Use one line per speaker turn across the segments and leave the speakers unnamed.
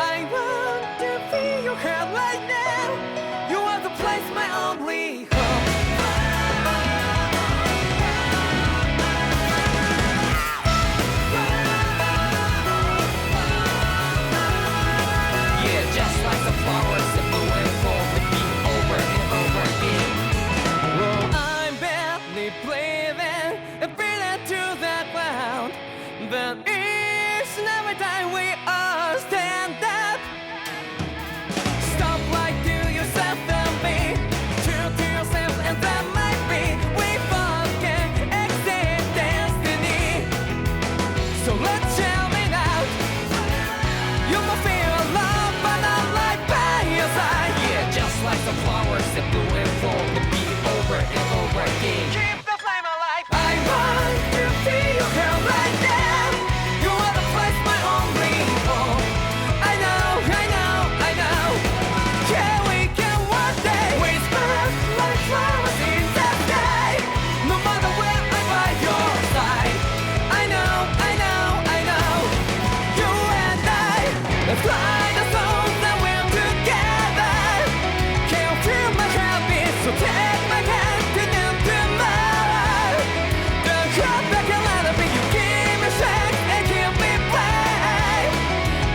I want to feel your heart right now. You are the place, my only home. Yeah, just like the flowers that bloom and fall with me over and over again. Oh, I'm barely breathing and breathing to the ground. But each and every time we all stand up, stop like to yourself and be true to yourself, and that might be we forget exist destiny. So let's tell me now, you must feel love, but not like by your side. Yeah, just like the flowers that bloom and fall to be over and over again. Keep the flame alive. I want to feel your heart right now. You are the place, my only home. I know, I know, I know. Yeah, we can one day whisper like flowers in the sky. No matter where I'm by your side. I know, I know, I know. You and I, let's fly the souls that we're together. Can't feel my heartbeat, so take my hand to the tomorrow. The heart that can let it be, you give me strength and give me pain.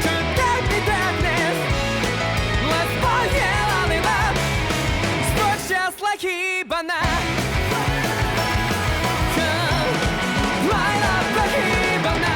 To take the darkness, let's forget all in love. Spark just like Hibana. Come, light up the Hibana.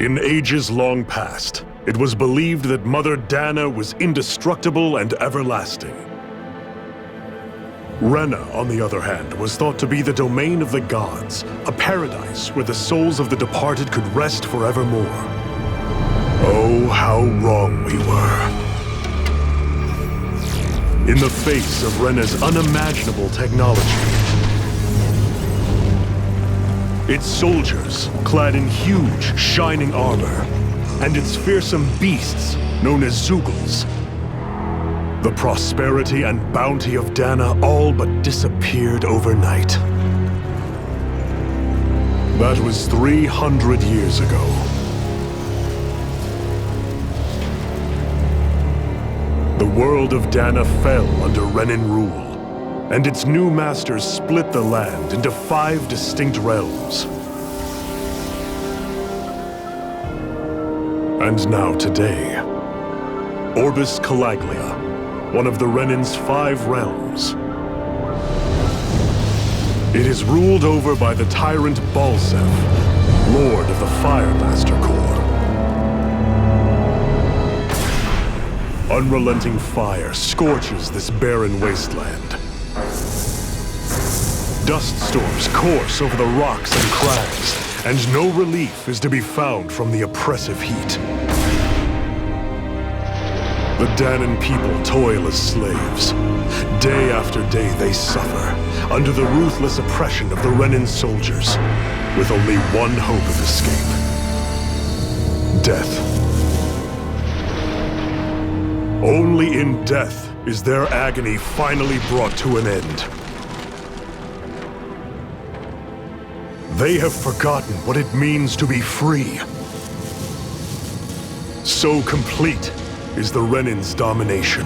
In ages long past, it was believed that Mother Dana was indestructible and everlasting. Rena, on the other hand, was thought to be the domain of the gods, a paradise where the souls of the departed could rest forevermore. Oh, how wrong we were. In the face of Rena's unimaginable technology, its soldiers, clad in huge, shining armor, and its fearsome beasts, known as Zeugles. The prosperity and bounty of Dana all but disappeared overnight. That was 300 years ago. The world of Dana fell under Renin rule, and its new masters split the land into 5 distinct realms. And now today, Orbis Calaglia, one of the Renin's 5 realms. It is ruled over by the tyrant Balsef, Lord of the Fire Master Corps. Unrelenting fire scorches this barren wasteland. Dust storms course over the rocks and crags, and no relief is to be found from the oppressive heat. The Danan people toil as slaves. Day after day they suffer under the ruthless oppression of the Renin soldiers, with only one hope of escape. Death. Only in death is their agony finally brought to an end. They have forgotten what it means to be free. So complete is the Renin's domination.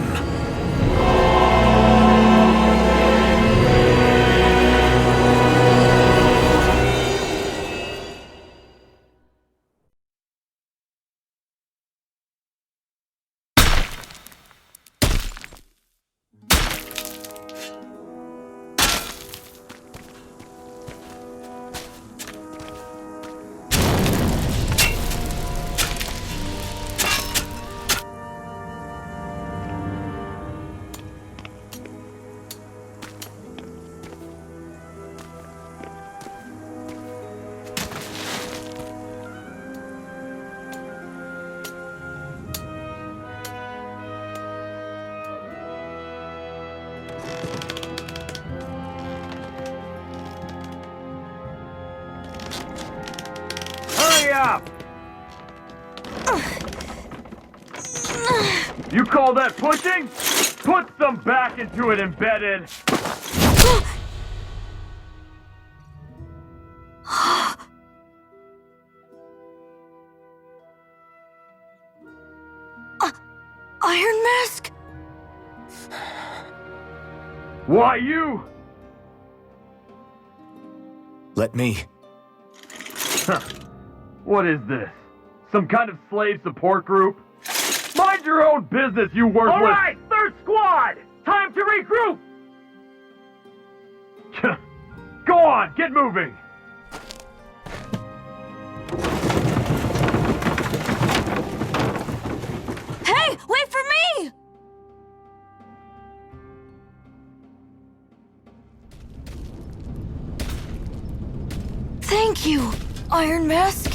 Up! You call that pushing? Put some back into it, embedded!
Iron Mask?
Why you?
Let me.
Huh. What is this? Some kind of slave support group? Mind your own business, you worthless— All right, third squad! Time to regroup! Go on, get moving!
Hey, wait for me! Thank you, Iron Mask.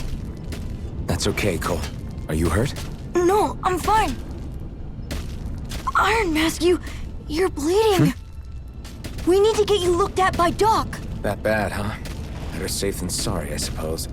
That's okay, Cole. Are you hurt?
No, I'm fine. Iron Mask, you're bleeding. We need to get you looked at by Doc.
That bad, huh? Better safe than sorry, I suppose.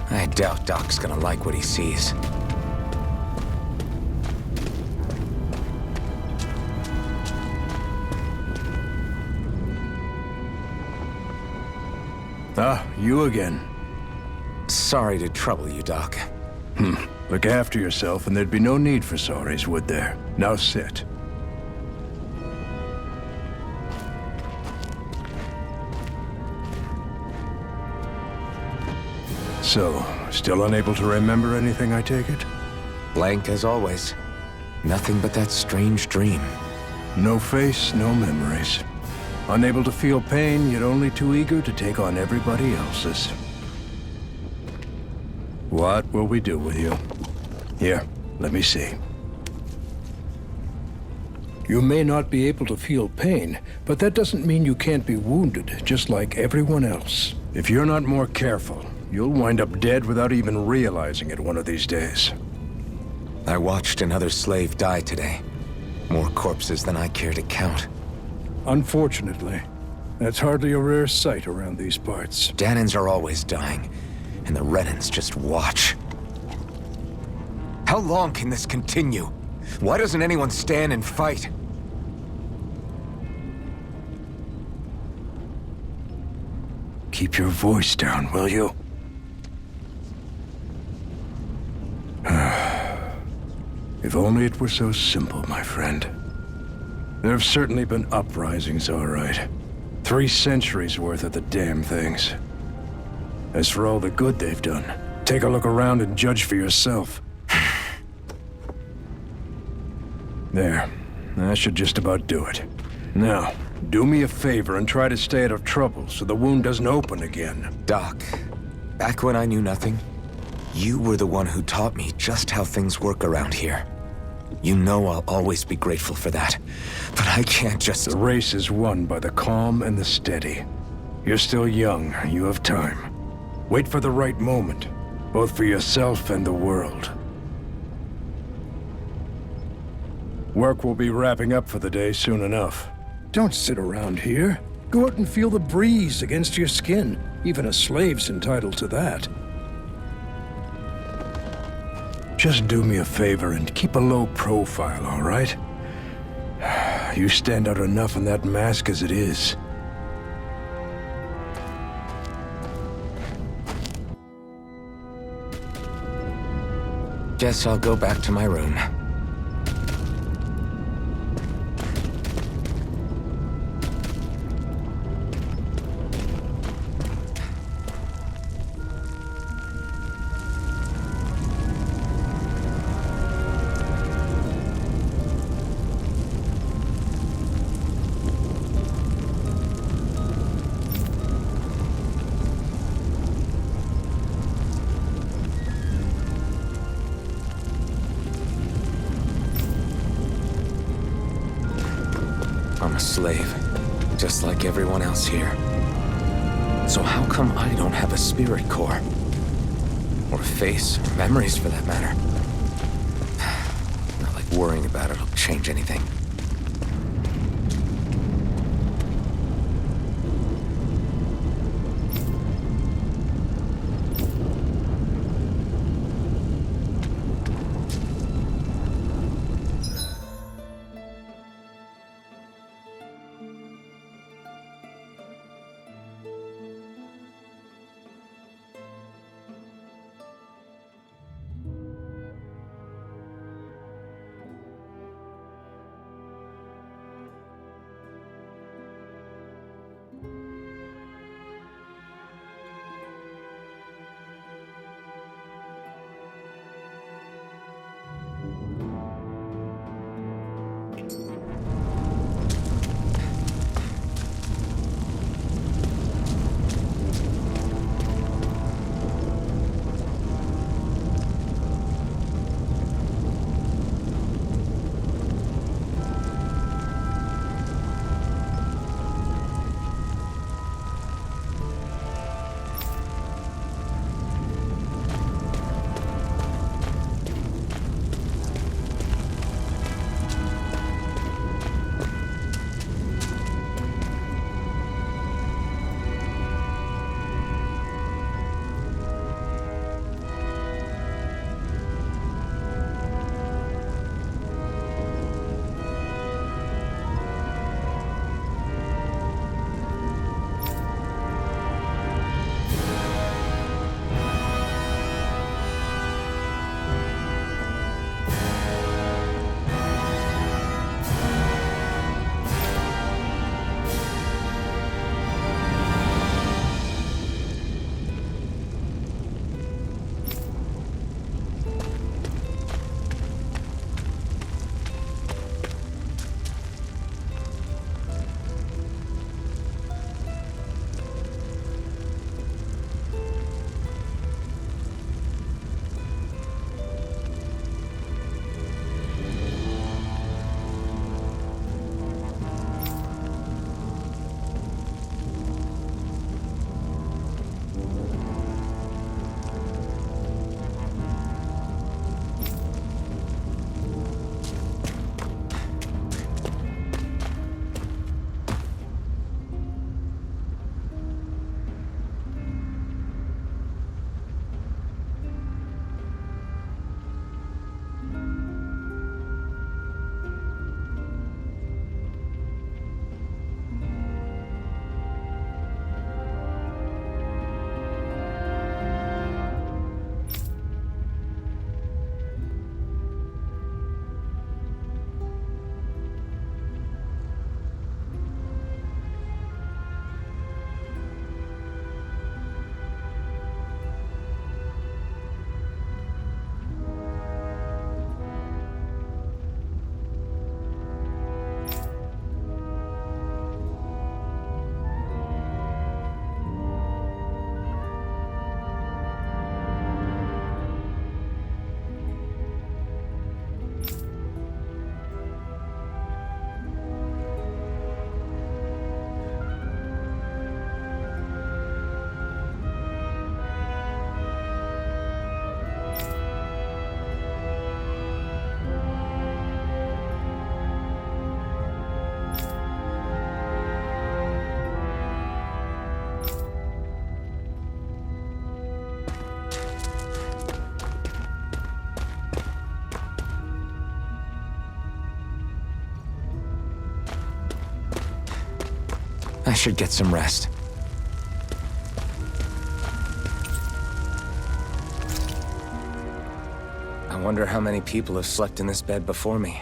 I doubt Doc's gonna like what he sees.
Ah, you again.
Sorry to trouble you, Doc.
Look after yourself and there'd be no need for sorries, would there? Now sit. So, still unable to remember anything, I take it?
Blank as always. Nothing but that strange dream.
No face, no memories. Unable to feel pain, yet only too eager to take on everybody else's. What will we do with you? Here, let me see. You may not be able to feel pain, but that doesn't mean you can't be wounded, just like everyone else. If you're not more careful, you'll wind up dead without even realizing it one of these days.
I watched another slave die today. More corpses than I care to count.
Unfortunately, that's hardly a rare sight around these parts.
Danans are always dying, and the Renans just watch. How long can this continue? Why doesn't anyone stand and fight?
Keep your voice down, will you? If only it were so simple, my friend. There have certainly been uprisings, all right. 3 centuries worth of the damn things. As for all the good they've done, take a look around and judge for yourself. There. That should just about do it. Now, do me a favor and try to stay out of trouble so the wound doesn't open again.
Doc, back when I knew nothing, you were the one who taught me just how things work around here. You know I'll always be grateful for that. But I can't just...
The race is won by the calm and the steady. You're still young. You have time. Wait for the right moment, both for yourself and the world. Work will be wrapping up for the day soon enough. Don't sit around here. Go out and feel the breeze against your skin. Even a slave's entitled to that. Just do me a favor and keep a low profile, all right? You stand out enough in that mask as it is.
Guess I'll go back to my room. I'm a slave, just like everyone else here. So how come I don't have a spirit core? Or a face, or memories for that matter? Not like worrying about it'll change anything. I should get some rest. I wonder how many people have slept in this bed before me.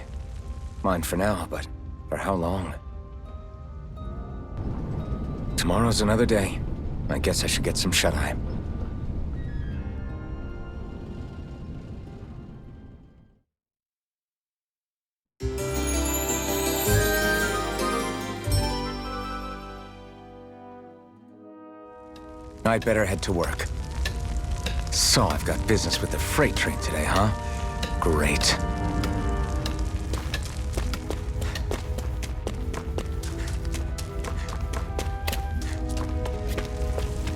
Mine for now, but for how long? Tomorrow's another day. I guess I should get some shut-eye. I'd better head to work. So I've got business with the freight train today, huh? Great.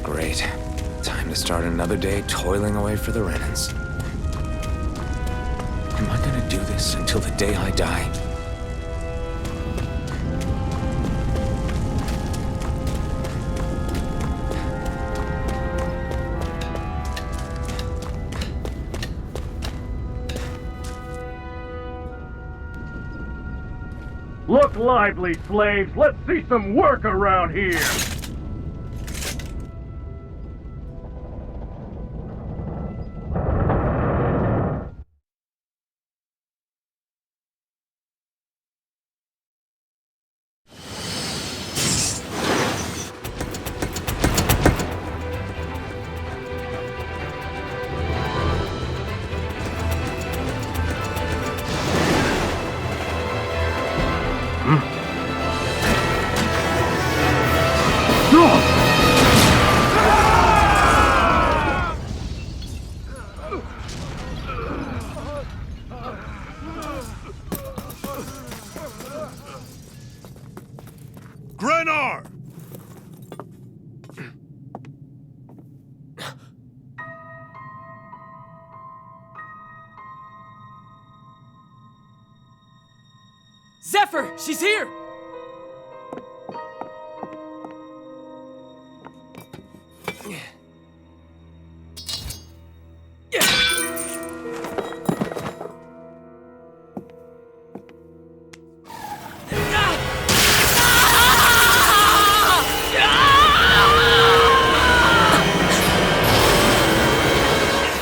Great. Time to start another day toiling away for the Renans. Am I gonna do this until the day I die?
Look lively, slaves! Let's see some work around here!
Grenar!
Zephyr, she's here!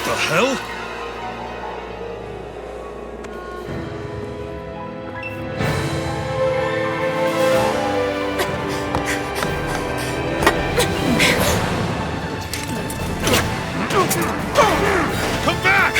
The hell? Come back!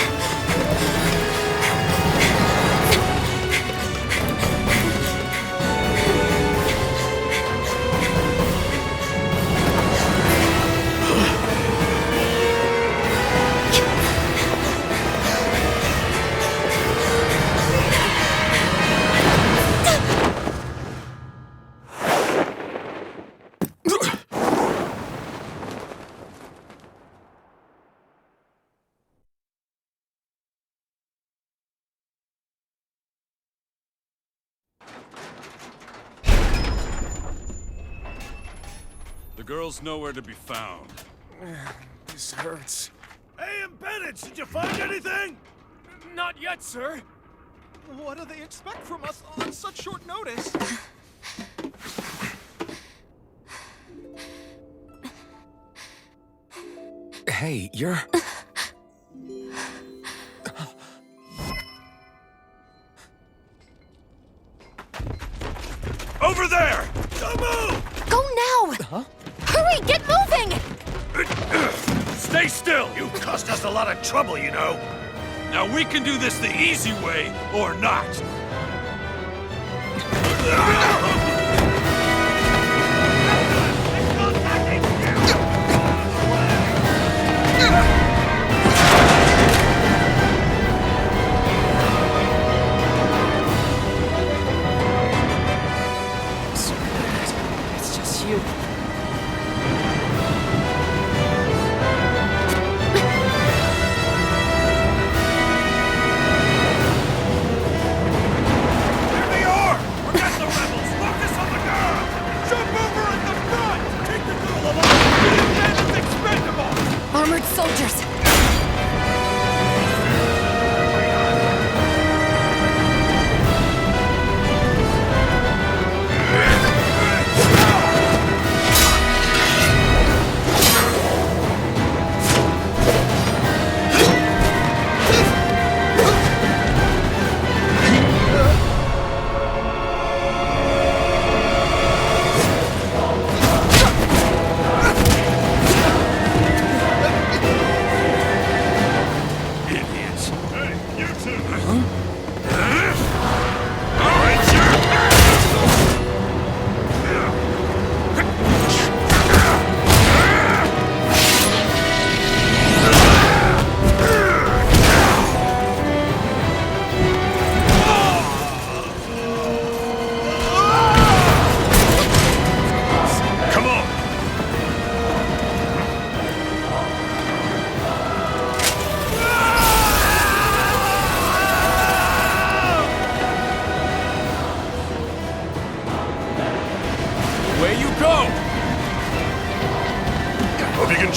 The girl's nowhere to be found.
This hurts.
Hey, Bennett, did you find anything?
Not yet, sir.
What do they expect from us on such short notice?
Hey, you're...
Over there! Don't move!
Go now!
Huh?
Hurry, get moving!
Stay still! You caused us a lot of trouble, you know.
Now we can do this the easy way, or not.
It's just you.
Here they are! Forget the rebels! Look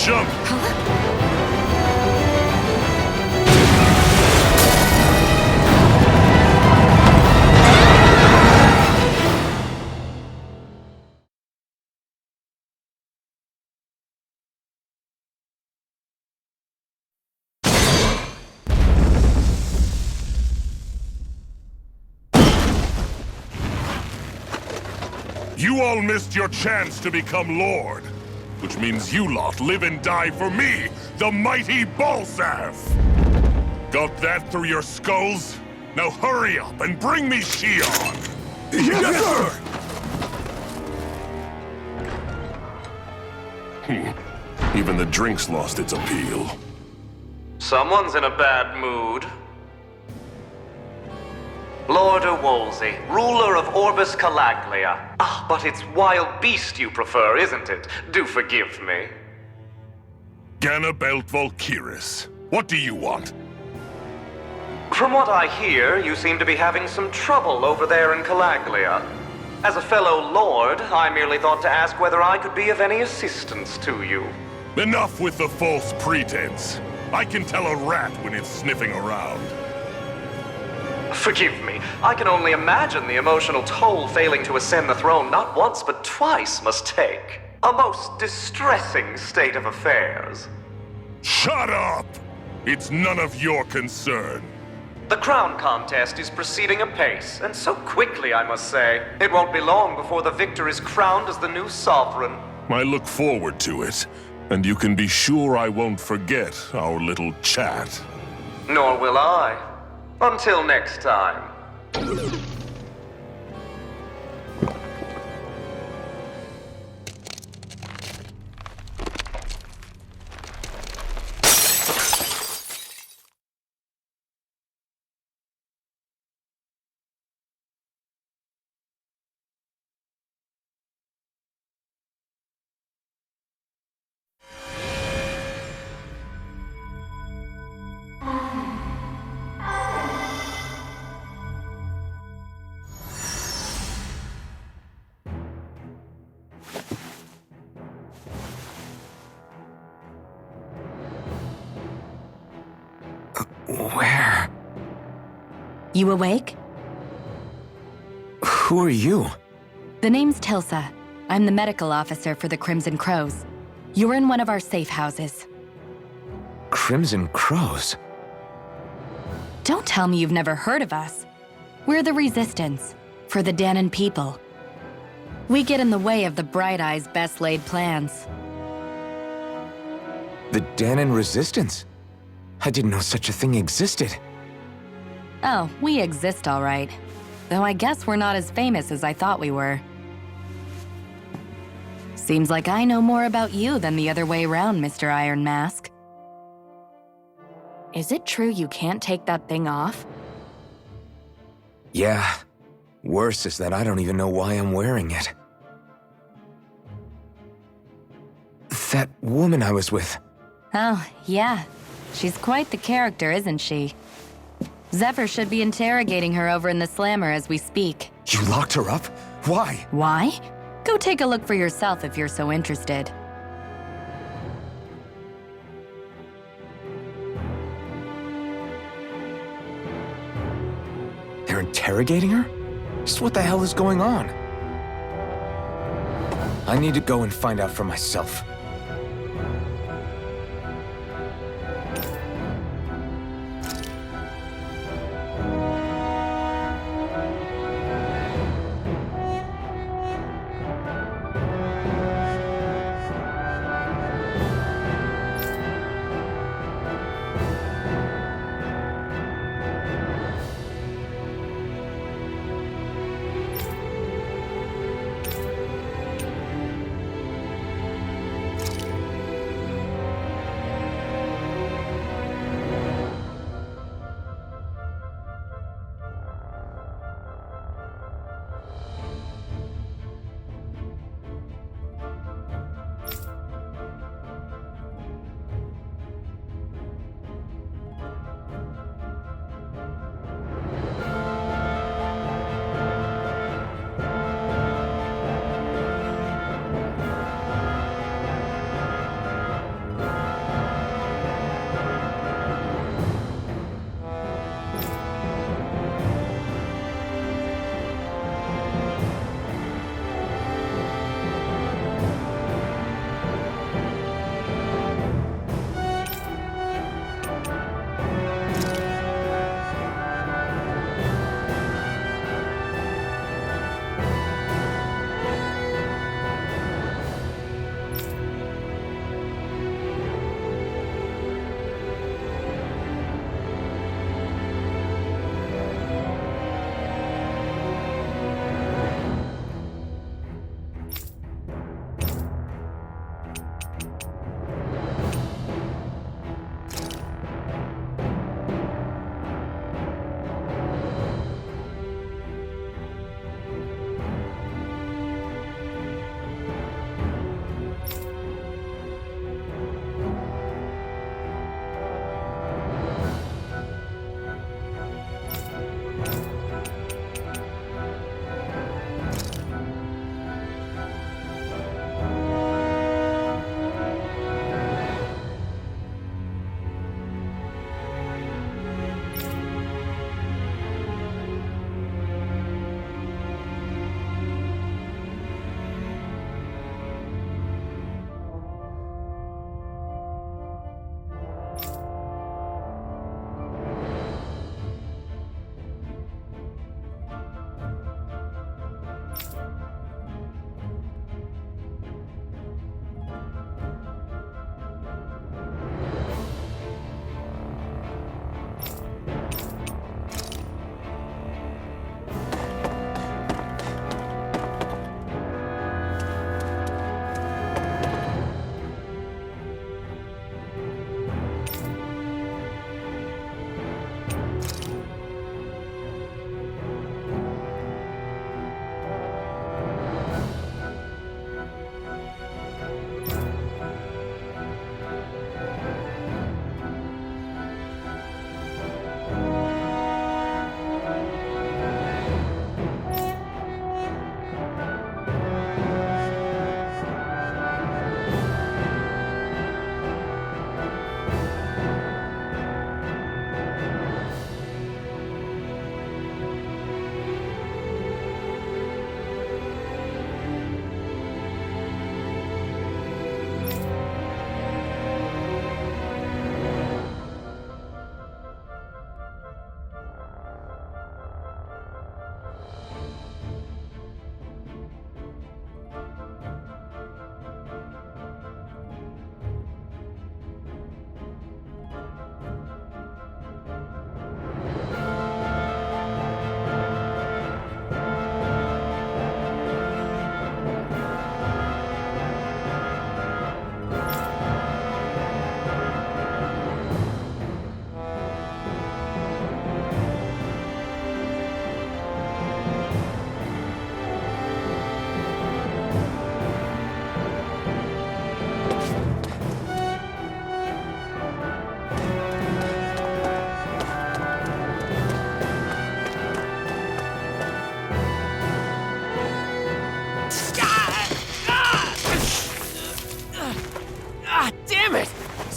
jump! You all missed your chance to become Lord, which means you lot live and die for me, the mighty Balsav! Got that through your skulls? Now hurry up and bring me Shion! Yes, sir! Even the drink's lost its appeal.
Someone's in a bad mood. Lord Wolsey, ruler of Orbis Calaglia. Ah, but it's wild beast you prefer, isn't it? Do forgive me.
Ganabelt Volkiris, what do you want?
From what I hear, you seem to be having some trouble over there in Calaglia. As a fellow lord, I merely thought to ask whether I could be of any assistance to you.
Enough with the false pretense. I can tell a rat when it's sniffing around.
Forgive me, I can only imagine the emotional toll failing to ascend the throne not once but twice must take. A most distressing state of affairs.
Shut up! It's none of your concern.
The crown contest is proceeding apace, and so quickly, I must say. It won't be long before the victor is crowned as the new sovereign.
I look forward to it, and you can be sure I won't forget our little chat.
Nor will I. Until next time.
Where?
You awake?
Who are you?
The name's Tilsa. I'm the medical officer for the Crimson Crows. You're in one of our safe houses.
Crimson Crows?
Don't tell me you've never heard of us. We're the Resistance, for the Danon people. We get in the way of the Bright Eye's best laid plans.
The Danon Resistance? I didn't know such a thing existed.
Oh, we exist all right. Though I guess we're not as famous as I thought we were. Seems like I know more about you than the other way around, Mr. Iron Mask. Is it true you can't take that thing off?
Yeah. Worse is that I don't even know why I'm wearing it. That woman I was with.
Oh, yeah. She's quite the character, isn't she? Zephyr should be interrogating her over in the Slammer as we speak.
You locked her up? Why?
Why? Go take a look for yourself if you're so interested.
They're interrogating her? Just what the hell is going on? I need to go and find out for myself.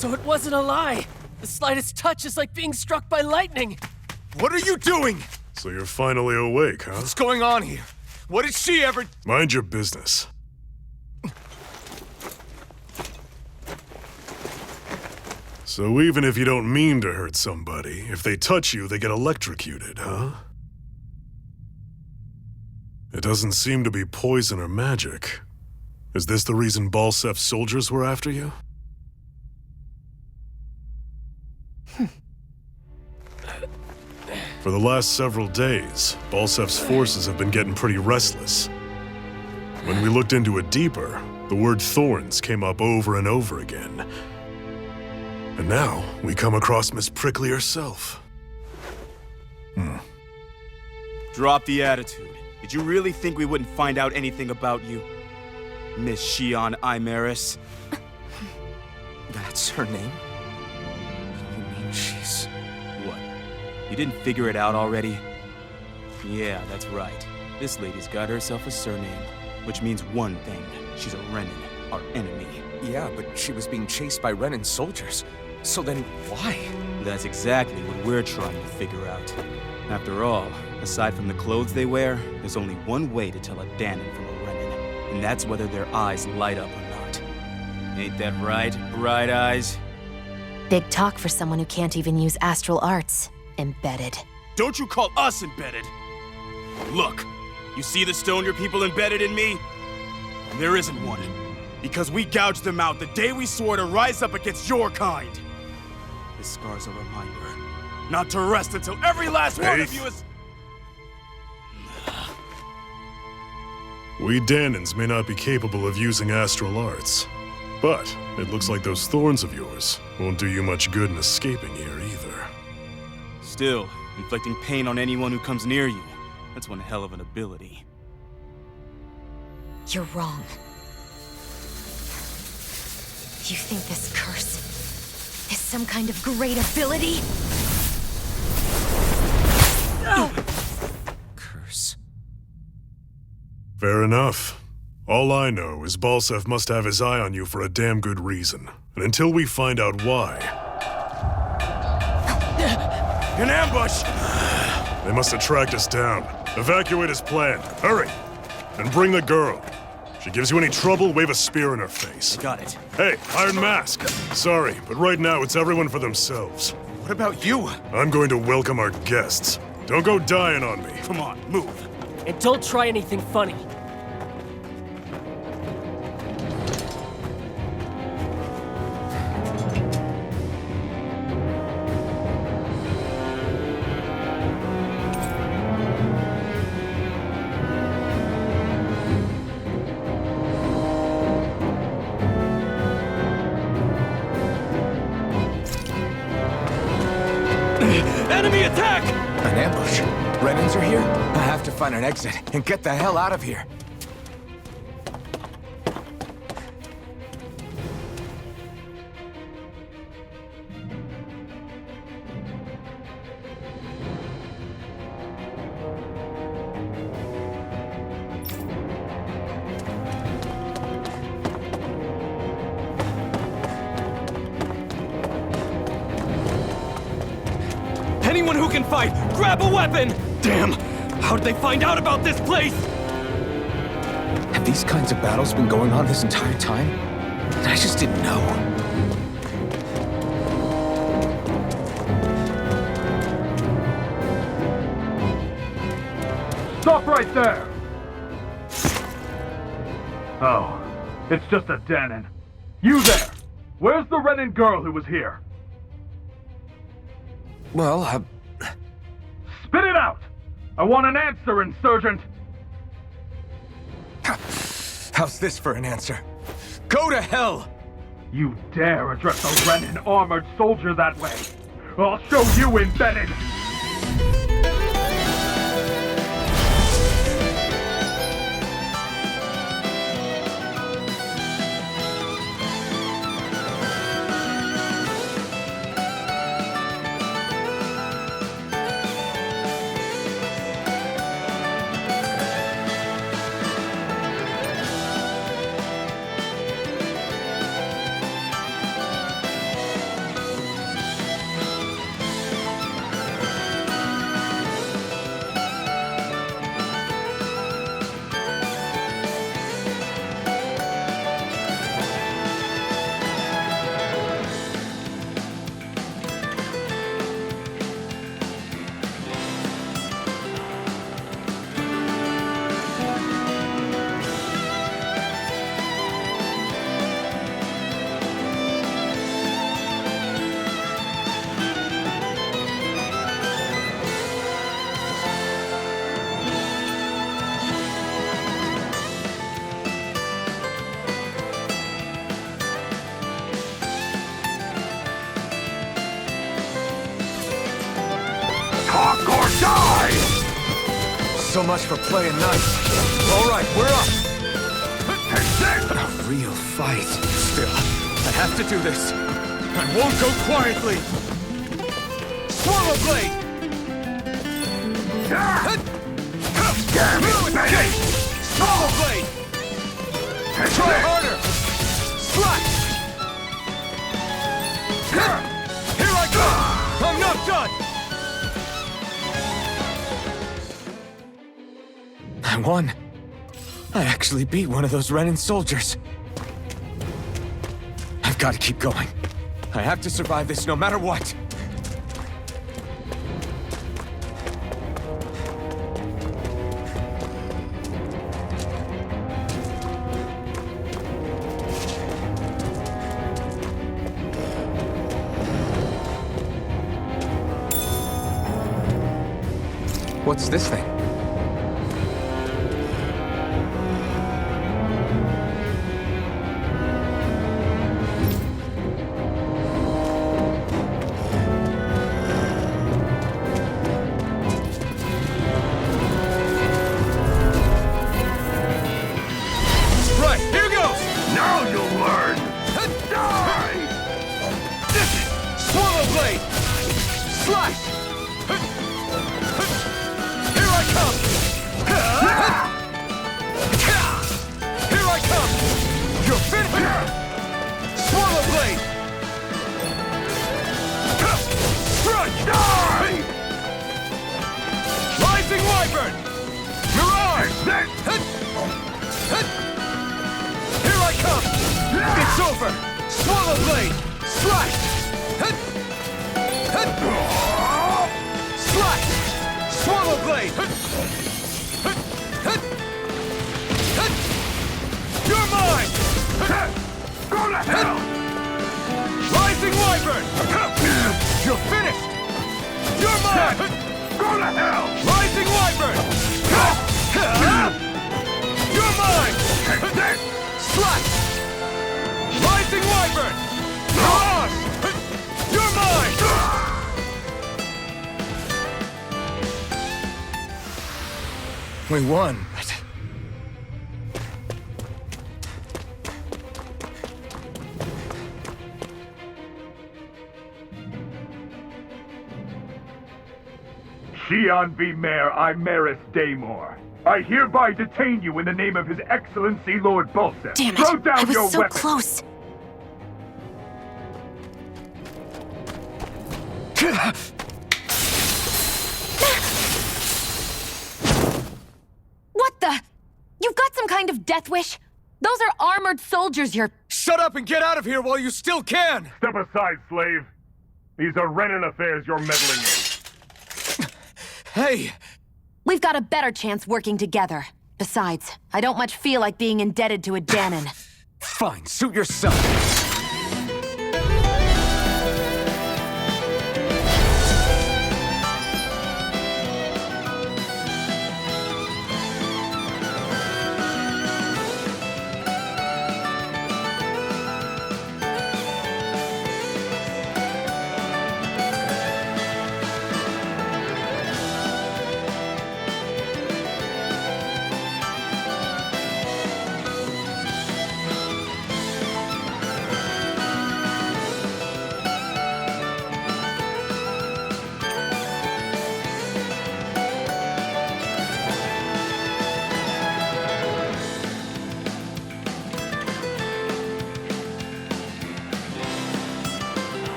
So it wasn't a lie. The slightest touch is like being struck by lightning.
What are you doing?
So you're finally awake, huh?
What's going on here? What did she ever...
Mind your business. So even if you don't mean to hurt somebody, if they touch you, they get electrocuted, huh? It doesn't seem to be poison or magic. Is this the reason Balsef's soldiers were after you? For the last several days, Balsef's forces have been getting pretty restless. When we looked into it deeper, the word thorns came up over and over again. And now, we come across Miss Prickly herself.
Drop the attitude. Did you really think we wouldn't find out anything about you? Miss Shion Imaris?
That's her name? You mean she's...
What? You didn't figure it out already? Yeah, that's right. This lady's got herself a surname, which means one thing. She's a Renin, our enemy.
Yeah, but she was being chased by Renin soldiers. So then, why?
That's exactly what we're trying to figure out. After all, aside from the clothes they wear, there's only one way to tell a Danon from a Renin, and that's whether their eyes light up or not. Ain't that right, Bright Eyes?
Big talk for someone who can't even use astral arts. Embedded.
Don't you call us embedded! Look, you see the stone your people embedded in me? There isn't one. Because we gouged them out the day we swore to rise up against your kind. This scar's a reminder. Not to rest until every last one of you is...
We Danons may not be capable of using astral arts, but it looks like those thorns of yours won't do you much good in escaping here either.
Still, inflicting pain on anyone who comes near you, that's one hell of an ability.
You're wrong. You think this curse is some kind of great ability?
Curse.
Fair enough. All I know is Balsef must have his eye on you for a damn good reason. And until we find out why...
An ambush!
They must have tracked us down. Evacuate as planned. Hurry! And bring the girl. She gives you any trouble, wave a spear in her face.
Got it.
Hey, Iron Mask! Sorry, but right now it's everyone for themselves.
What about you?
I'm going to welcome our guests. Don't go dying on me.
Come on, move.
And don't try anything funny.
Enemy attack!
An ambush? Renins are here? I have to find an exit and get the hell out of here.
Anyone who can fight, grab a weapon! Damn! How'd they find out about this place?
Have these kinds of battles been going on this entire time? I just didn't know.
Stop right there! Oh, it's just a Danon. You there! Where's the Renin girl who was here?
Well,
Spit it out! I want an answer, Insurgent!
how's this for an answer? Go to hell!
You dare address a Renin armored soldier that way? I'll show you, embedded!
so much for playing nice. All right, we're up. A real fight. Still, I have to do this. I won't go quietly. Swallow blade. Swallow blade. Try harder. Slash. Here I go. I'm not done. I won. I actually beat one of those Renin soldiers. I've got to keep going. I have to survive this no matter what. What's this thing? We won, but...
Xian V. Mayor Imeris Daymore. I hereby detain you in the name of His Excellency Lord Bulseth.
Damn it!
Throw down
I was
your
so
weapon.
close.
What the? You've got some kind of death wish? Those are armored soldiers you're...
Shut up and get out of here while you still can!
Step aside, slave. These are Renin affairs you're meddling in.
Hey!
We've got a better chance working together. Besides, I don't much feel like being indebted to a Danon.
Fine, suit yourself.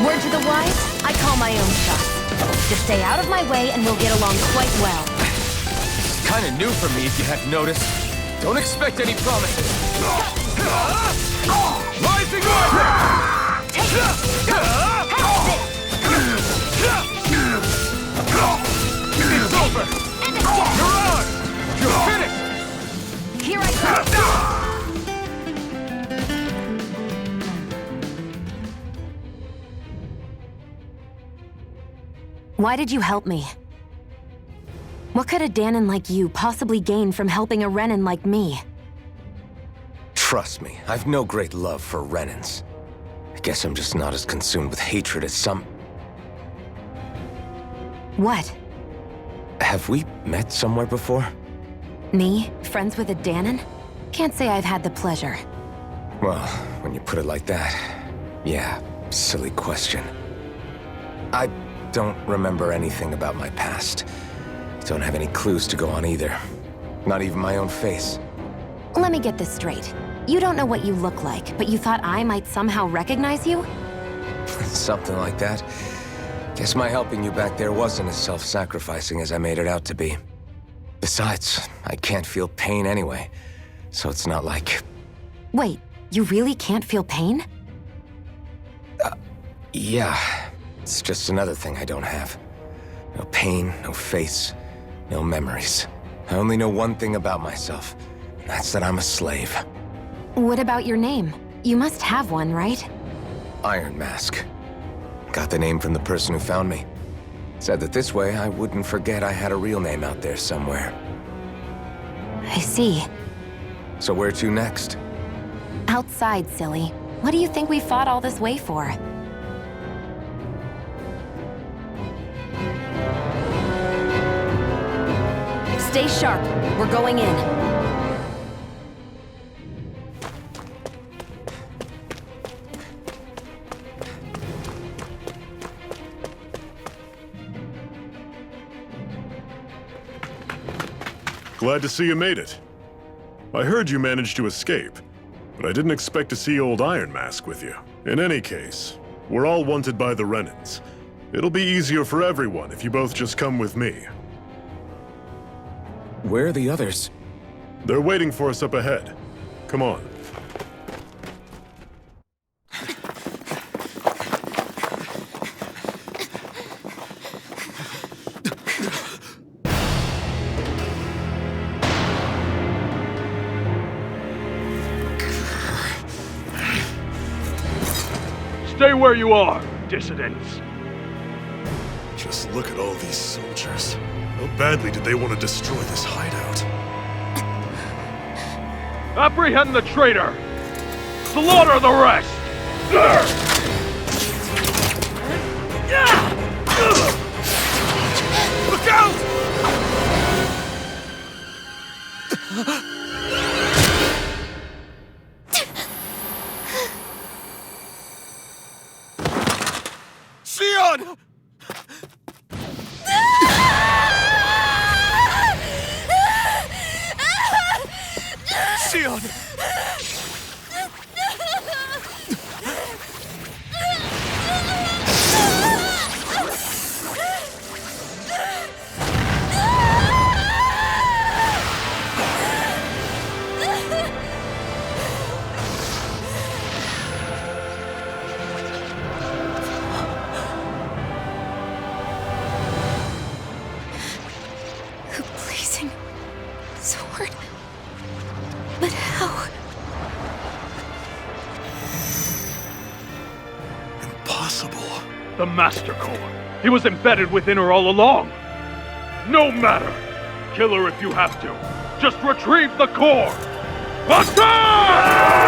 Word to the wise, I call my own shots. Just stay out of my way and we'll get along quite well.
It's kinda new for me, if you hadn't noticed. Don't expect any promises. Rising Rising!
Take it!
It's over!
And it's dead!
Mirage! You're finished!
Here I go! Why did you help me?
What could a Danon like you possibly gain from helping a Renin like me?
Trust me, I've no great love for Renins. I guess I'm just not as consumed with hatred as some...
What?
Have we met somewhere before?
Me? Friends with a Danon? Can't say I've had the pleasure.
Well, when you put it like that, yeah, silly question. I don't remember anything about my past. Don't have any clues to go on either. Not even my own face.
Let me get this straight. You don't know what you look like, but you thought I might somehow recognize you?
Something like that. Guess my helping you back there wasn't as self-sacrificing as I made it out to be. Besides, I can't feel pain anyway, so it's not like...
Wait, you really can't feel pain?
Yeah. It's just another thing I don't have. No pain, no face, no memories. I only know one thing about myself, and that's that I'm a slave.
What about your name? You must have one, right?
Iron Mask. Got the name from the person who found me. Said that this way I wouldn't forget I had a real name out there somewhere.
I see.
So where to next?
Outside, silly. What do you think we fought all this way for? Stay sharp. We're going in.
Glad to see you made it. I heard you managed to escape, but I didn't expect to see old Iron Mask with you. In any case, we're all wanted by the Renins. It'll be easier for everyone if you both just come with me.
Where are the others?
They're waiting for us up ahead. Come on.
Stay where you are, dissidents.
Just look at all these soldiers. How badly did they want to destroy this hideout?
Apprehend the traitor! Slaughter the rest!
Look out! Sion! Sion!
A blazing sword. But how?
Impossible.
The Master Core. He was embedded within her all along. No matter. Kill her if you have to. Just retrieve the core. Attack!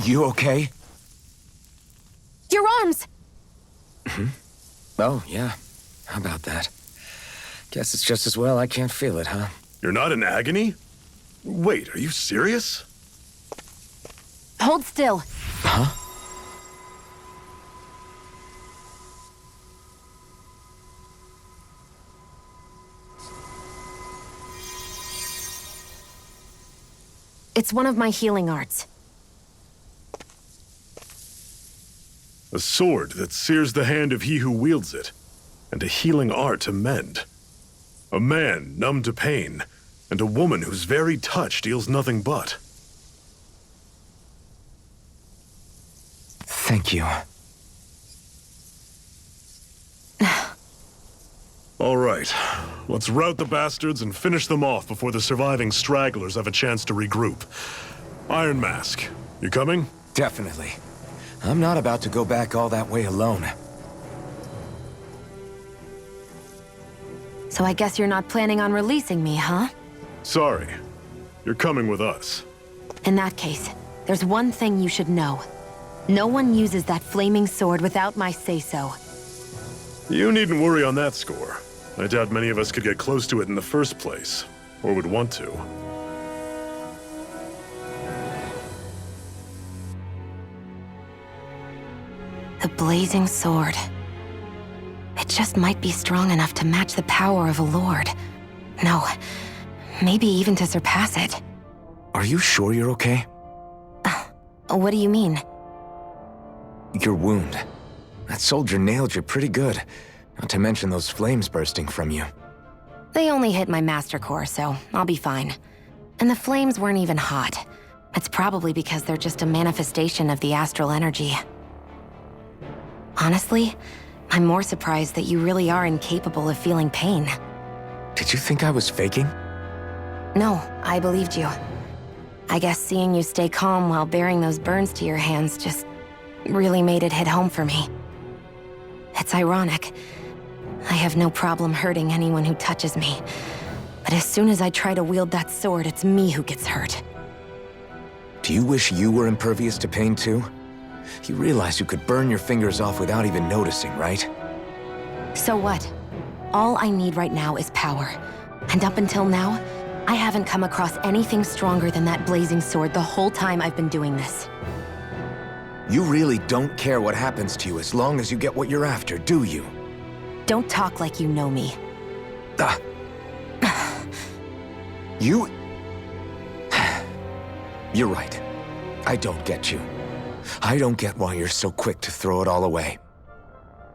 You okay?
Your arms!
Oh, yeah. How about that? Guess it's just as well I can't feel it, huh?
You're not in agony? Wait, are you serious?
Hold still.
Huh?
It's one of my healing arts.
A sword that sears the hand of he who wields it, and a healing art to mend. A man numb to pain, and a woman whose very touch deals nothing but.
Thank you.
All right, let's rout the bastards and finish them off before the surviving stragglers have a chance to regroup. Iron Mask, you coming?
Definitely. I'm not about to go back all that way alone.
So I guess you're not planning on releasing me, huh?
Sorry. You're coming with us.
In that case, there's one thing you should know. No one uses that flaming sword without my say-so.
You needn't worry on that score. I doubt many of us could get close to it in the first place, or would want to.
The blazing sword. It just might be strong enough to match the power of a lord. No, maybe even to surpass it.
Are you sure you're okay?
What do you mean?
Your wound. That soldier nailed you pretty good. Not to mention those flames bursting from you.
They only hit my master core, so I'll be fine. And the flames weren't even hot. It's probably because they're just a manifestation of the astral energy. Honestly, I'm more surprised that you really are incapable of feeling pain.
Did you think I was faking?
No, I believed you. I guess seeing you stay calm while bearing those burns to your hands just really made it hit home for me. It's ironic. I have no problem hurting anyone who touches me. But as soon as I try to wield that sword, it's me who gets hurt.
Do you wish you were impervious to pain too? You realize you could burn your fingers off without even noticing, right?
So what? All I need right now is power. And up until now, I haven't come across anything stronger than that blazing sword the whole time I've been doing this.
You really don't care what happens to you as long as you get what you're after, do you?
Don't talk like you know me.
You... You're right. I don't get you. I don't get why you're so quick to throw it all away.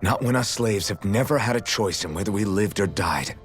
Not when us slaves have never had a choice in whether we lived or died.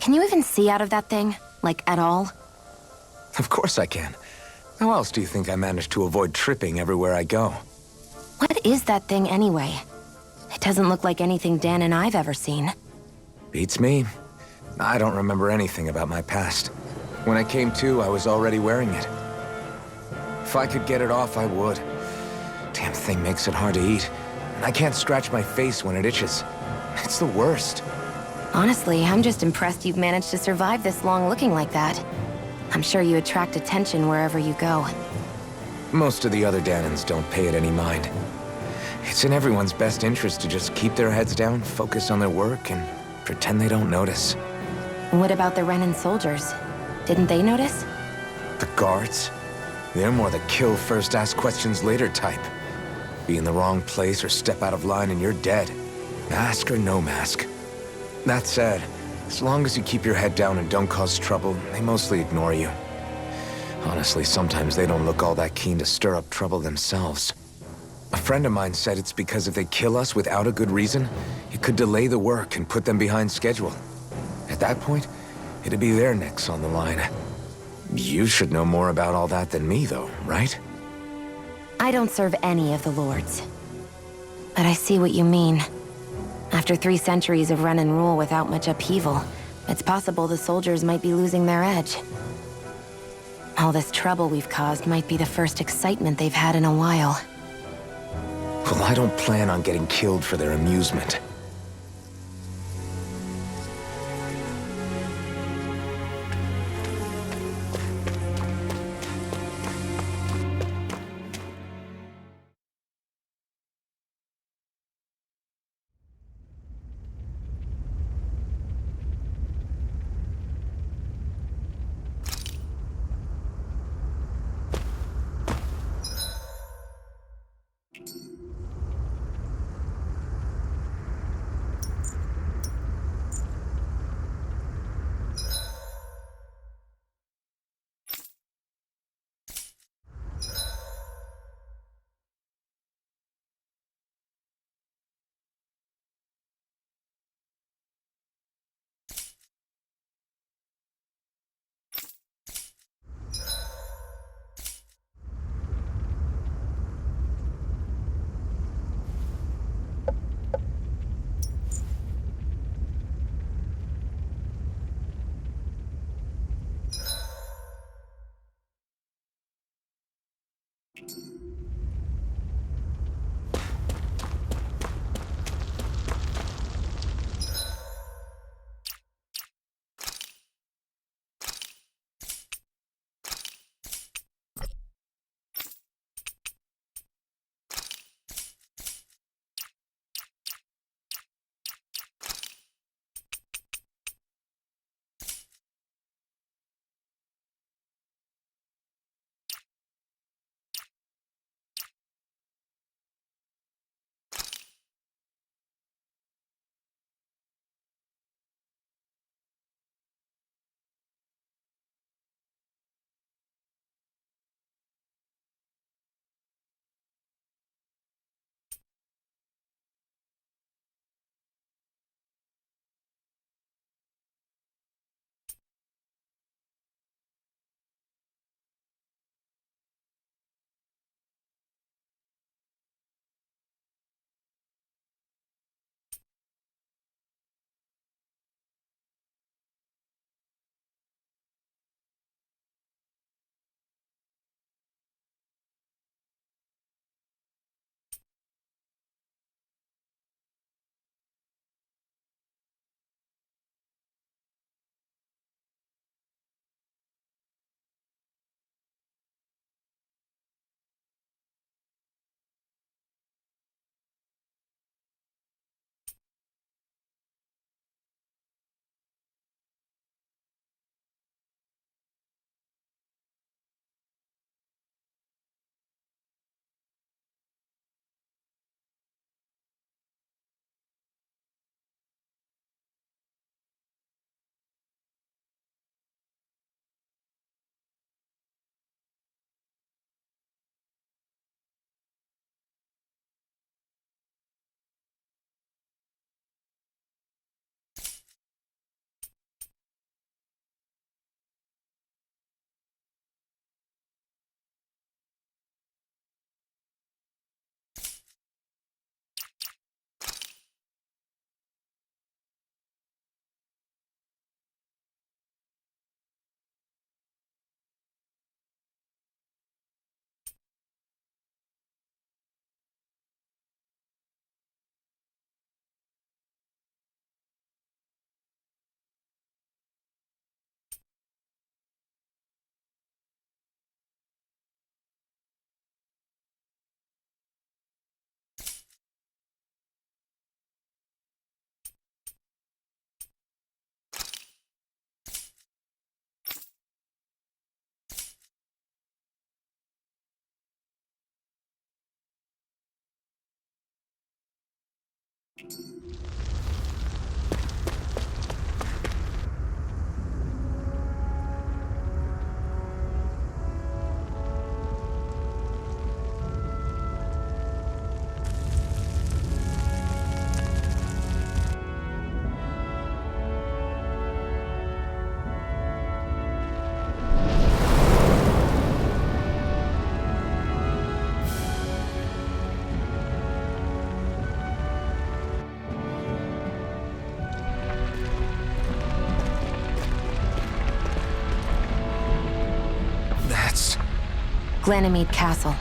Can you even see out of that thing? Like, at all?
Of course I can. How else do you think I managed to avoid tripping everywhere I go?
What is that thing anyway? It doesn't look like anything Dan and I've ever seen.
Beats me. I don't remember anything about my past. When I came to, I was already wearing it. If I could get it off, I would. Damn thing makes it hard to eat. And I can't scratch my face when it itches. It's the worst.
Honestly, I'm just impressed you've managed to survive this long looking like that. I'm sure you attract attention wherever you go.
Most of the other Danans don't pay it any mind. It's in everyone's best interest to just keep their heads down, focus on their work, and pretend they don't notice.
What about the Renan soldiers? Didn't they notice?
The guards? They're more the kill first, ask questions later type. Be in the wrong place or step out of line and you're dead. Mask or no mask. That said, as long as you keep your head down and don't cause trouble, they mostly ignore you. Honestly, sometimes they don't look all that keen to stir up trouble themselves. A friend of mine said it's because if they kill us without a good reason, it could delay the work and put them behind schedule. At that point, it'd be their necks on the line. You should know more about all that than me, though, right?
I don't serve any of the lords. But I see what you mean. After 3 centuries of run and rule without much upheaval, it's possible the soldiers might be losing their edge. All this trouble we've caused might be the first excitement they've had in a while.
Well, I don't plan on getting killed for their amusement.
Glanamede Castle,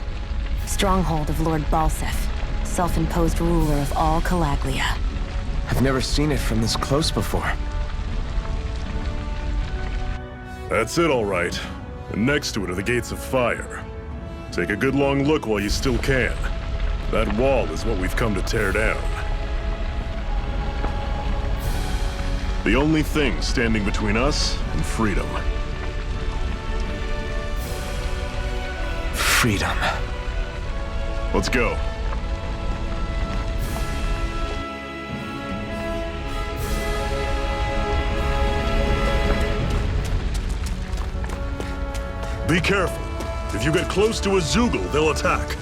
stronghold of Lord Balsef, self-imposed ruler of all Calaglia.
I've never seen it from this close before.
That's it, all right. And next to it are the Gates of Fire. Take a good long look while you still can. That wall is what we've come to tear down. The only thing standing between us and freedom.
Freedom.
Let's go. Be careful. If you get close to a Zoogle, they'll attack.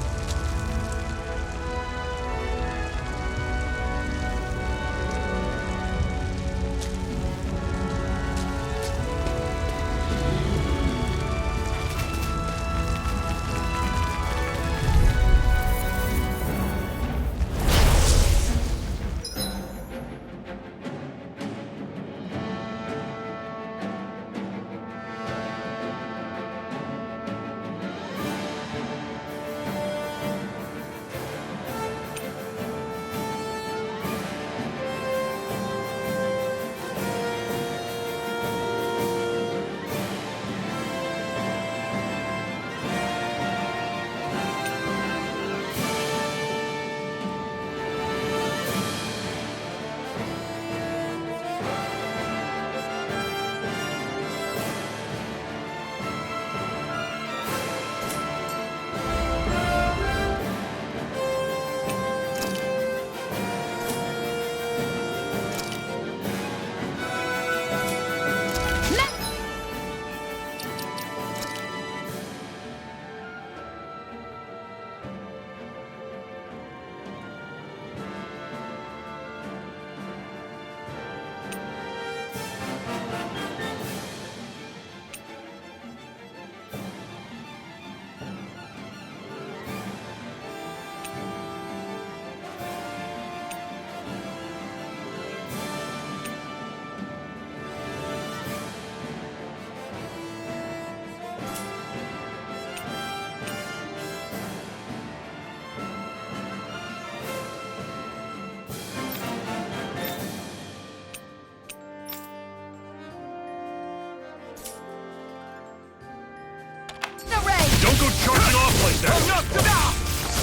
Charging off like that!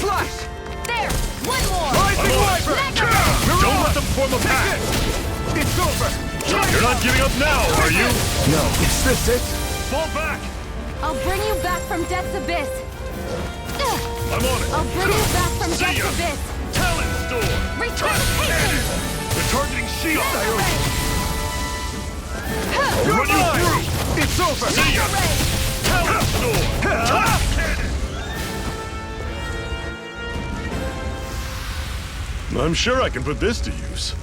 Slush!
There! One more!
I'm on it! Don't let them form a pack!
It's over!
You're not giving up now, are you?
No, is this it?
Fall back!
I'll bring you back from Death's Abyss!
I'm on it!
I'll bring you back from
See
Death's
ya.
Abyss!
Talon Storm!
Resuscitation!
They're targeting Shield! I'll
You're
run you
mine.
through!
It's over!
See ya! Talon Storm! Top Cannon! I'm sure I can put this to use.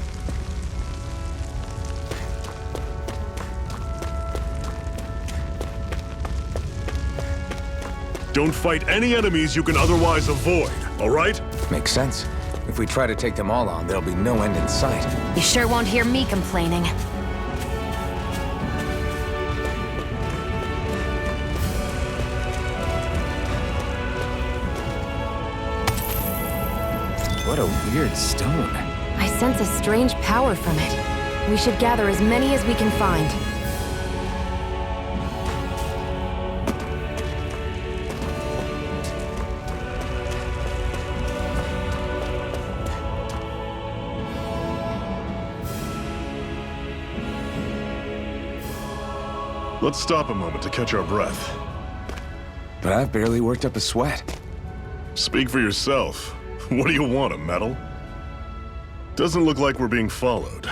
Don't fight any enemies you can otherwise avoid, all right?
Makes sense. If we try to take them all on, there'll be no end in sight.
You sure won't hear me complaining.
What a weird stone.
I sense a strange power from it. We should gather as many as we can find.
Let's stop a moment to catch our breath.
But I've barely worked up a sweat.
Speak for yourself. What do you want, a medal? Doesn't look like we're being followed.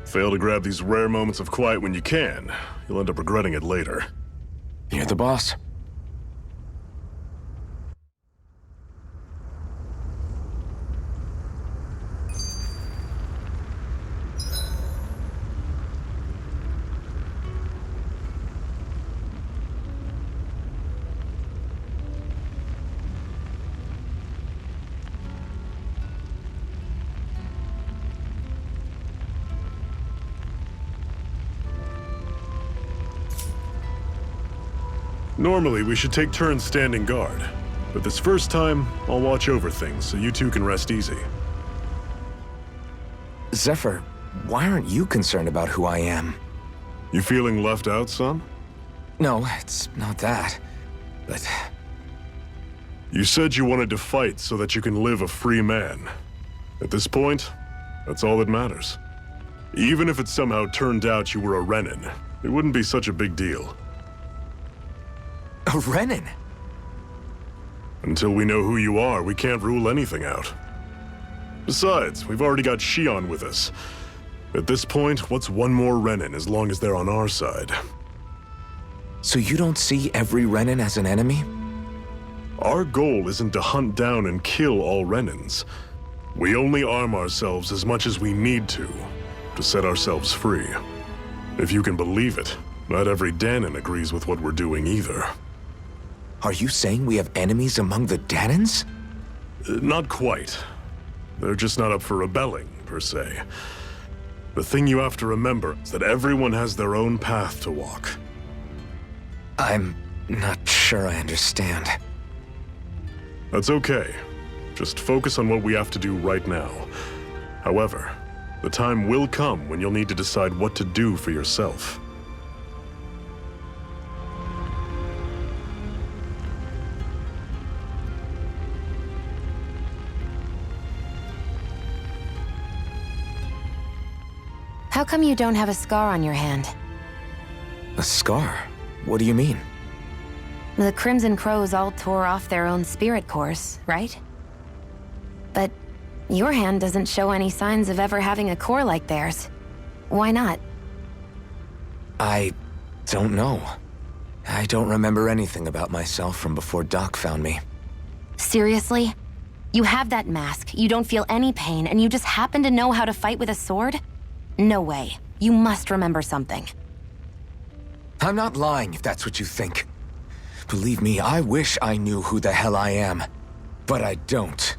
Fail to grab these rare moments of quiet when you can. You'll end up regretting it later.
You're the boss.
Normally, we should take turns standing guard. But this first time, I'll watch over things so you two can rest easy.
Zephyr, why aren't you concerned about who I am?
You feeling left out, son?
No, it's not that. But
You said you wanted to fight so that you can live a free man. At this point, that's all that matters. Even if it somehow turned out you were a Renin, it wouldn't be such a big deal.
a Renin?
Until we know who you are, we can't rule anything out. Besides, we've already got Shion with us. At this point, what's one more Renin as long as they're on our side?
So you don't see every Renin as an enemy?
Our goal isn't to hunt down and kill all Renins. We only arm ourselves as much as we need to set ourselves free. If you can believe it, not every Danon agrees with what we're doing either.
Are you saying we have enemies among the Danons?
Not quite. They're just not up for rebelling, per se. The thing you have to remember is that everyone has their own path to walk.
I'm not sure I understand.
That's okay. Just focus on what we have to do right now. However, the time will come when you'll need to decide what to do for yourself.
How come you don't have a scar on your hand?
A scar? What do you mean?
The Crimson Crows all tore off their own spirit cores, right? But your hand doesn't show any signs of ever having a core like theirs. Why not?
I don't know. I don't remember anything about myself from before Doc found me.
Seriously? You have that mask, you don't feel any pain, and you just happen to know how to fight with a sword? No way. You must remember something.
I'm not lying if that's what you think. Believe me, I wish I knew who the hell I am. But I don't.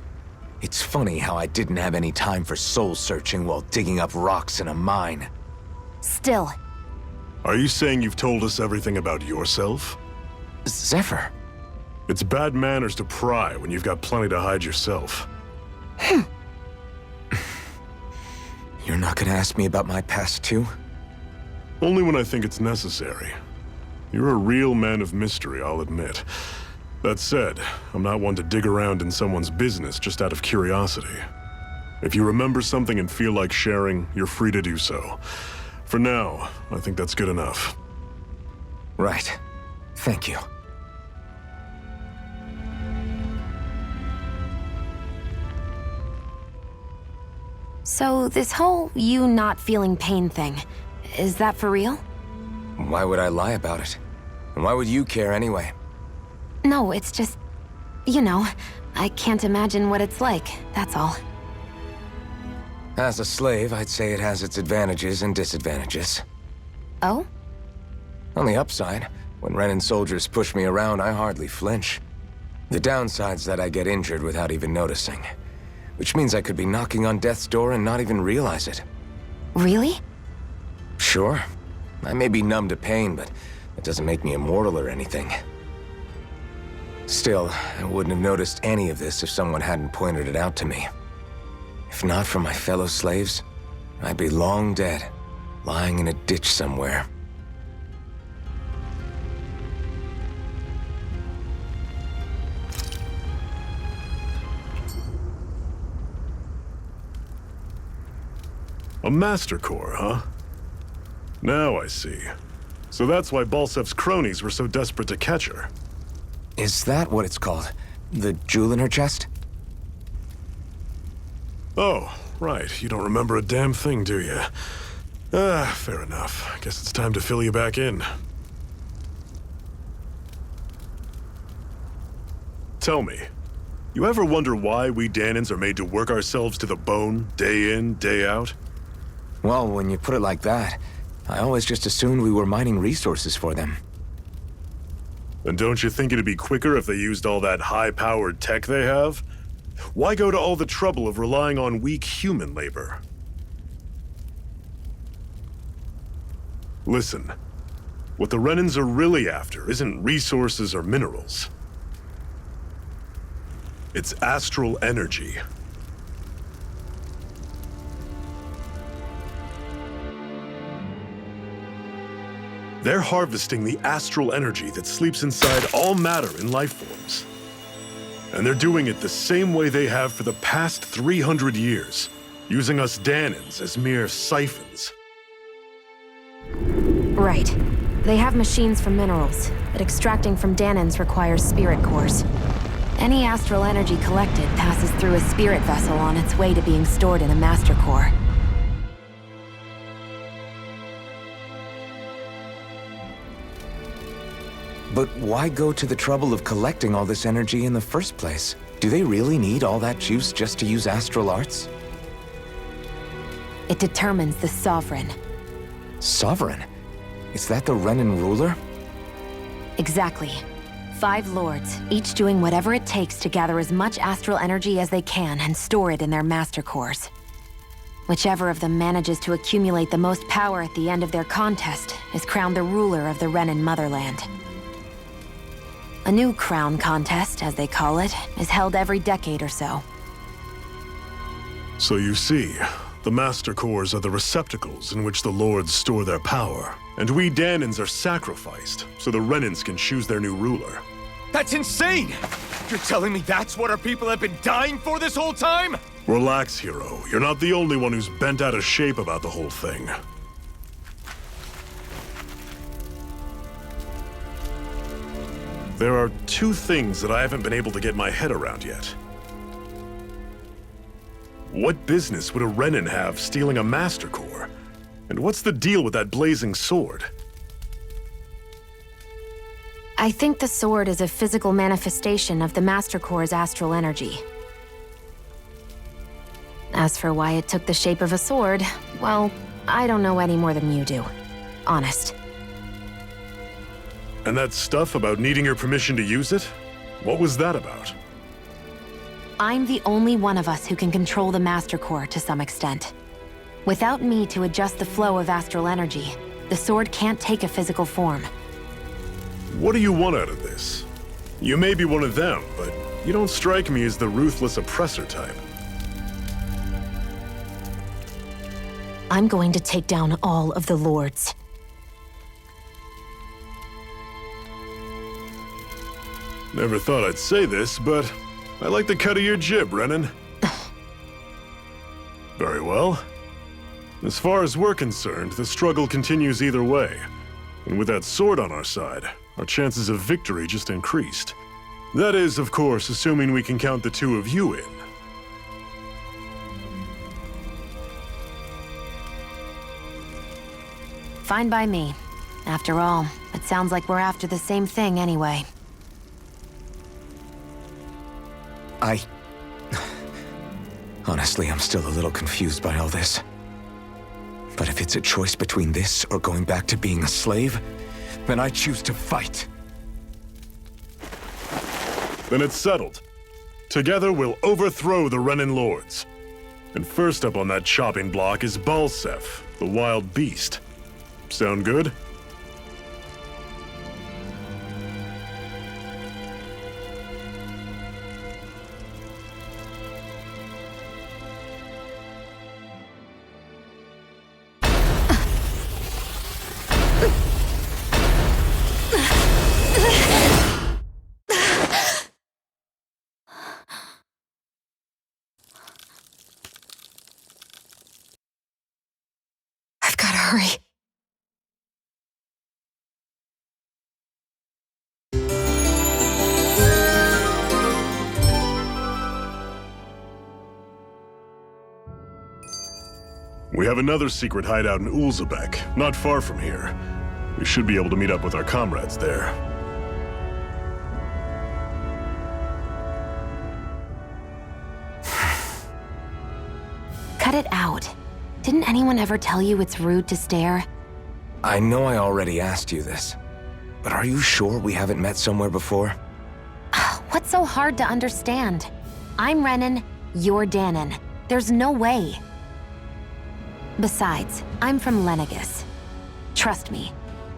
It's funny how I didn't have any time for soul-searching while digging up rocks in a mine.
Still.
Are you saying you've told us everything about yourself?
Zephyr.
It's bad manners to pry when you've got plenty to hide yourself.
You're not gonna ask me about my past too?
Only when I think it's necessary. You're a real man of mystery, I'll admit. That said, I'm not one to dig around in someone's business just out of curiosity. If you remember something and feel like sharing, you're free to do so. For now, I think that's good enough.
Right. Thank you.
So this whole you not feeling pain thing, is that for real?
Why would I lie about it? And why would you care anyway?
No, it's just... You know, I can't imagine what it's like, that's all.
As a slave, I'd say it has its advantages and disadvantages.
Oh?
On the upside, when Renin soldiers push me around, I hardly flinch. The downside's that I get injured without even noticing. Which means I could be knocking on death's door and not even realize it.
Really?
Sure. I may be numb to pain, but it doesn't make me immortal or anything. Still, I wouldn't have noticed any of this if someone hadn't pointed it out to me. If not for my fellow slaves, I'd be long dead, lying in a ditch somewhere.
A Master Core, huh? Now I see. So that's why Balsef's cronies were so desperate to catch her.
Is that what it's called? The jewel in her chest?
Oh, Right, you don't remember a damn thing, do you? Fair enough. Guess it's time to fill you back in. Tell me, you ever wonder why we Danans are made to work ourselves to the bone, day in, day out?
Well, when you put it like that, I always just assumed we were mining resources for them.
And don't you think it'd be quicker if they used all that high-powered tech they have? Why go to all the trouble of relying on weak human labor? Listen, what the Renans are really after isn't resources or minerals. It's astral energy. They're harvesting the astral energy that sleeps inside all matter in life forms. And they're doing it the same way they have for the past 300 years, using us Danans as mere siphons.
Right. They have machines for minerals, but extracting from Danans requires spirit cores. Any astral energy collected passes through a spirit vessel on its way to being stored in a master core.
But why go to the trouble of collecting all this energy in the first place? Do they really need all that juice just to use astral arts?
It determines the Sovereign.
Sovereign? Is that the Renan ruler?
Exactly. 5 lords, each doing whatever it takes to gather as much astral energy as they can and store it in their master cores. Whichever of them manages to accumulate the most power at the end of their contest is crowned the ruler of the Renan motherland. A new crown contest, as they call it, is held every decade or so.
So you see, the Master Cores are the receptacles in which the Lords store their power. And we Danans are sacrificed, so the Renans can choose their new ruler.
That's insane! You're telling me that's what our people have been dying for this whole time?
Relax, hero. You're not the only one who's bent out of shape about the whole thing. There are 2 things that I haven't been able to get my head around yet. What business would a Renan have stealing a Master Core? And what's the deal with that blazing sword?
I think the sword is a physical manifestation of the Master Core's astral energy. As for why it took the shape of a sword, well, I don't know any more than you do. Honest.
And that stuff about needing your permission to use it? What was that about?
I'm the only one of us who can control the Master Core to some extent. Without me to adjust the flow of astral energy, the sword can't take a physical form.
What do you want out of this? You may be one of them, but you don't strike me as the ruthless oppressor type.
I'm going to take down all of the lords.
Never thought I'd say this, but I like the cut of your jib, Renan. Very well. As far as we're concerned, the struggle continues either way. And with that sword on our side, our chances of victory just increased. That is, of course, assuming we can count the 2 of you in.
Fine by me. After all, it sounds like we're after the same thing anyway.
Honestly, I'm still a little confused by all this. But if it's a choice between this or going back to being a slave, then I choose to fight.
Then it's settled. Together we'll overthrow the Renan Lords. And first up on that chopping block is Balsef, the wild beast. Sound good?
I've gotta hurry.
We have another secret hideout in Ulzebek, not far from here. We should be able to meet up with our comrades there.
Cut it out. Didn't anyone ever tell you it's rude to stare?
I know I already asked you this, but are you sure we haven't met somewhere before?
What's so hard to understand? I'm Renan, you're Danon. There's no way. Besides, I'm from Lenegis. Trust me,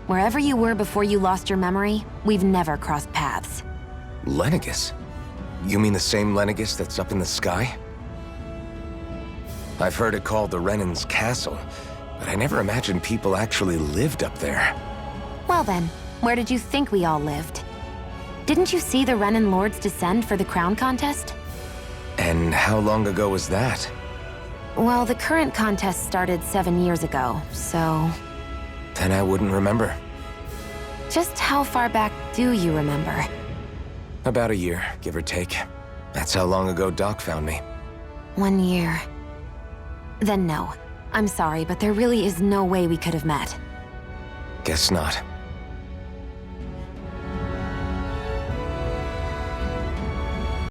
wherever you were before you lost your memory, we've never crossed paths.
Lenegis? You mean the same Lenegis that's up in the sky? I've heard it called the Renan's Castle, but I never imagined people actually lived up there.
Well then, where did you think we all lived? Didn't you see the Renan Lords descend for the crown contest?
And how long ago was that?
Well, the current contest started 7 years ago, so...
Then I wouldn't remember.
Just how far back do you remember?
About a year, give or take. That's how long ago Doc found me.
1 year. Then no. I'm sorry, but there really is no way we could have met.
Guess not.